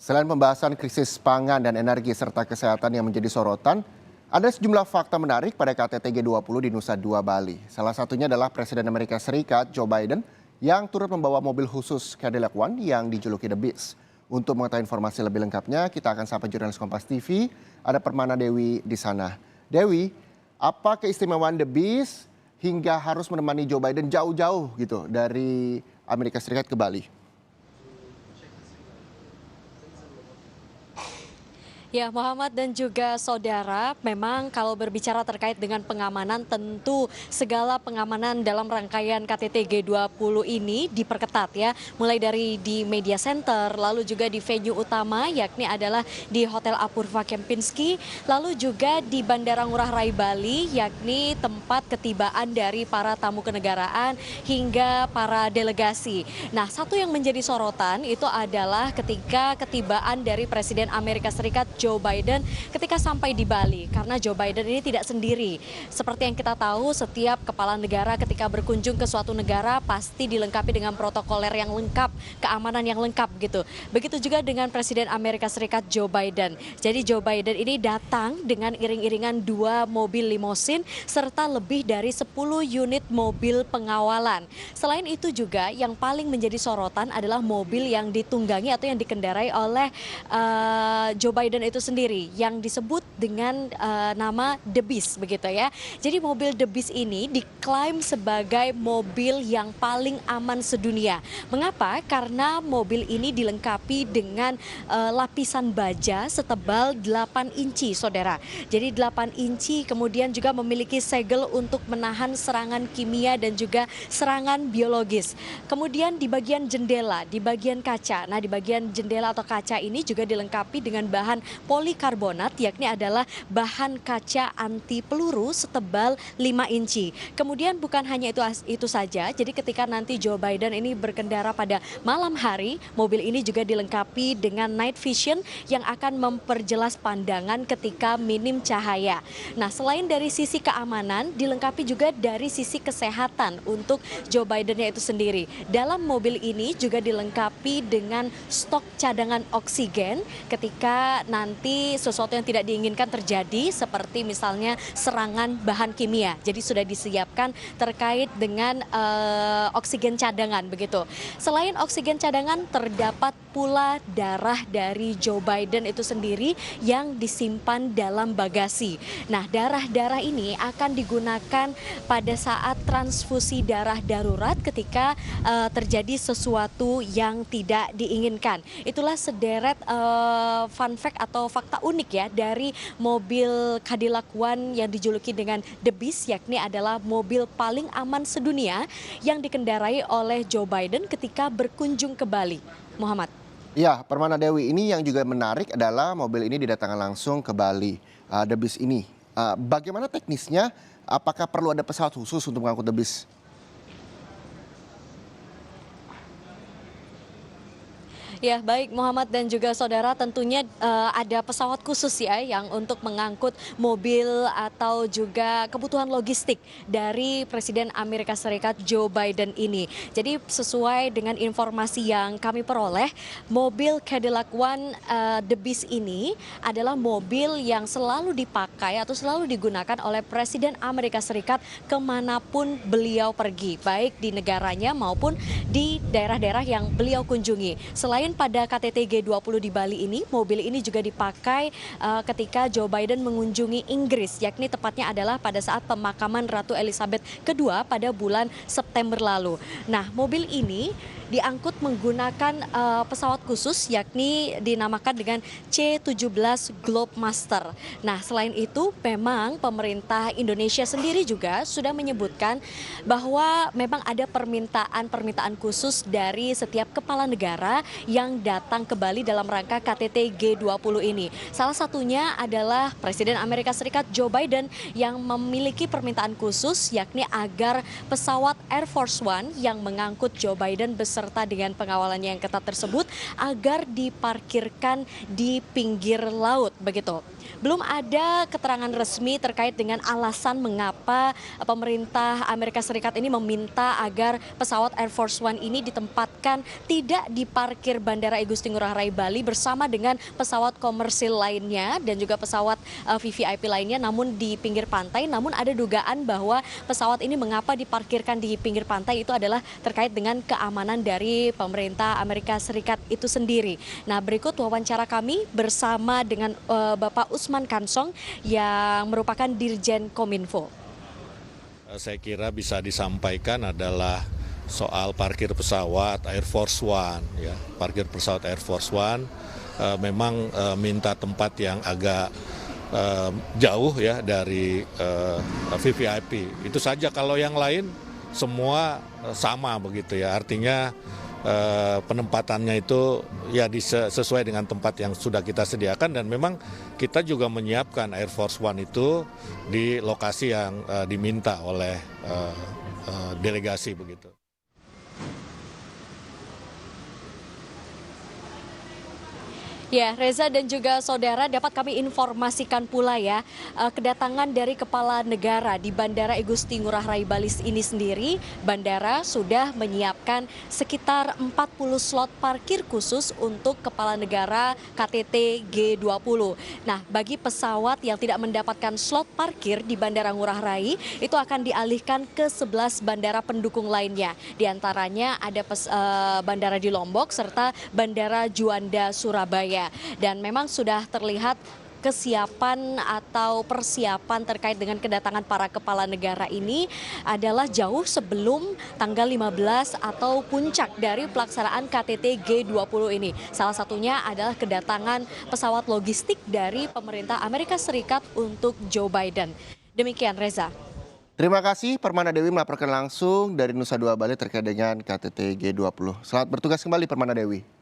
Selain pembahasan krisis pangan dan energi serta kesehatan yang menjadi sorotan, ada sejumlah fakta menarik pada KTT G20 di Nusa Dua, Bali. Salah satunya adalah Presiden Amerika Serikat Joe Biden yang turut membawa mobil khusus Cadillac One yang dijuluki The Beast. Untuk mengetahui informasi lebih lengkapnya, kita akan sapa jurnalis Kompas TV, ada Permana Dewi di sana. Dewi, apa keistimewaan The Beast hingga harus menemani Joe Biden jauh-jauh gitu dari Amerika Serikat ke Bali? Ya, Muhammad dan juga saudara, memang kalau berbicara terkait dengan pengamanan, tentu segala pengamanan dalam rangkaian KTT G20 ini diperketat ya. Mulai dari di media center, lalu juga di venue utama, yakni adalah di Hotel Apurva Kempinski, lalu juga di Bandara Ngurah Rai Bali, yakni tempat ketibaan dari para tamu kenegaraan hingga para delegasi. Nah, satu yang menjadi sorotan itu adalah ketika ketibaan dari Presiden Amerika Serikat Joe Biden ketika sampai di Bali, karena Joe Biden ini tidak sendiri. Seperti yang kita tahu, setiap kepala negara ketika berkunjung ke suatu negara pasti dilengkapi dengan protokoler yang lengkap, keamanan yang lengkap gitu. Begitu juga dengan Presiden Amerika Serikat Joe Biden. Jadi Joe Biden ini datang dengan iring-iringan 2 mobil limosin serta lebih dari 10 unit mobil pengawalan. Selain itu juga yang paling menjadi sorotan adalah mobil yang ditunggangi atau yang dikendarai oleh Joe Biden itu sendiri yang disebut dengan nama The Beast begitu ya. Jadi mobil The Beast ini diklaim sebagai mobil yang paling aman sedunia. Mengapa? Karena mobil ini dilengkapi dengan lapisan baja setebal 8 inci, saudara. Jadi 8 inci, kemudian juga memiliki segel untuk menahan serangan kimia dan juga serangan biologis. Kemudian di bagian jendela, di bagian kaca. Nah, di bagian jendela atau kaca ini juga dilengkapi dengan bahan polikarbonat, yakni adalah bahan kaca anti peluru setebal 5 inci. Kemudian bukan hanya itu saja, jadi ketika nanti Joe Biden ini berkendara pada malam hari, mobil ini juga dilengkapi dengan night vision yang akan memperjelas pandangan ketika minim cahaya. Nah, selain dari sisi keamanan, dilengkapi juga dari sisi kesehatan untuk Joe Biden itu sendiri. Dalam mobil ini juga dilengkapi dengan stok cadangan oksigen ketika nanti sesuatu yang tidak diinginkan terjadi, seperti misalnya serangan bahan kimia. Jadi sudah disiapkan terkait dengan oksigen cadangan begitu. Selain oksigen cadangan, terdapat pula darah dari Joe Biden itu sendiri yang disimpan dalam bagasi. Nah, darah-darah ini akan digunakan pada saat transfusi darah darurat ketika terjadi sesuatu yang tidak diinginkan. Itulah sederet fun fact atau fakta unik ya dari mobil Cadillac One yang dijuluki dengan The Beast, yakni adalah mobil paling aman sedunia yang dikendarai oleh Joe Biden ketika berkunjung ke Bali. Muhammad. Ya, Permana Dewi, ini yang juga menarik adalah mobil ini didatangkan langsung ke Bali, The Beast ini. Bagaimana teknisnya? Apakah perlu ada pesawat khusus untuk mengangkut The Beast? Ya, baik Muhammad dan juga saudara, tentunya ada pesawat khusus ya yang untuk mengangkut mobil atau juga kebutuhan logistik dari Presiden Amerika Serikat Joe Biden ini. Jadi sesuai dengan informasi yang kami peroleh, mobil Cadillac One The Beast ini adalah mobil yang selalu dipakai atau selalu digunakan oleh Presiden Amerika Serikat kemanapun beliau pergi, baik di negaranya maupun di daerah-daerah yang beliau kunjungi. Selain pada KTT G20 di Bali ini, mobil ini juga dipakai ketika Joe Biden mengunjungi Inggris, yakni tepatnya adalah pada saat pemakaman Ratu Elizabeth II pada bulan September lalu. Nah, mobil ini diangkut menggunakan pesawat khusus, yakni dinamakan dengan C-17 Globemaster. Nah, selain itu memang pemerintah Indonesia sendiri juga sudah menyebutkan bahwa memang ada permintaan khusus dari setiap kepala negara yang datang ke Bali dalam rangka KTT G20 ini. Salah satunya adalah Presiden Amerika Serikat Joe Biden yang memiliki permintaan khusus, yakni agar pesawat Air Force One yang mengangkut Joe Biden beserta serta dengan pengawalan yang ketat tersebut agar diparkirkan di pinggir laut begitu. Belum ada keterangan resmi terkait dengan alasan mengapa pemerintah Amerika Serikat ini meminta agar pesawat Air Force One ini ditempatkan tidak di parkir Bandara Igusti Ngurah Rai Bali bersama dengan pesawat komersil lainnya dan juga pesawat VVIP lainnya namun di pinggir pantai. Namun ada dugaan bahwa pesawat ini mengapa diparkirkan di pinggir pantai itu adalah terkait dengan keamanan dari pemerintah Amerika Serikat itu sendiri. Nah, berikut wawancara kami bersama dengan Bapak Usman Kansong yang merupakan Dirjen Kominfo. Saya kira bisa disampaikan adalah soal parkir pesawat Air Force One, ya. Parkir pesawat Air Force One memang minta tempat yang agak jauh ya dari VVIP. Itu saja, kalau yang lain semua sama begitu ya. Artinya penempatannya itu ya sesuai dengan tempat yang sudah kita sediakan dan memang kita juga menyiapkan Air Force One itu di lokasi yang diminta oleh delegasi begitu. Ya, Reza dan juga saudara, dapat kami informasikan pula ya, kedatangan dari kepala negara di Bandara Igusti Ngurah Rai Bali ini sendiri, bandara sudah menyiapkan sekitar 40 slot parkir khusus untuk kepala negara KTT G20. Nah, bagi pesawat yang tidak mendapatkan slot parkir di Bandara Ngurah Rai, itu akan dialihkan ke 11 bandara pendukung lainnya. Di antaranya ada bandara di Lombok serta Bandara Juanda Surabaya. Dan memang sudah terlihat kesiapan atau persiapan terkait dengan kedatangan para kepala negara ini adalah jauh sebelum tanggal 15 atau puncak dari pelaksanaan KTT G20 ini. Salah satunya adalah kedatangan pesawat logistik dari pemerintah Amerika Serikat untuk Joe Biden. Demikian, Reza. Terima kasih Permana Dewi melaporkan langsung dari Nusa Dua Bali terkait dengan KTT G20. Selamat bertugas kembali Permana Dewi.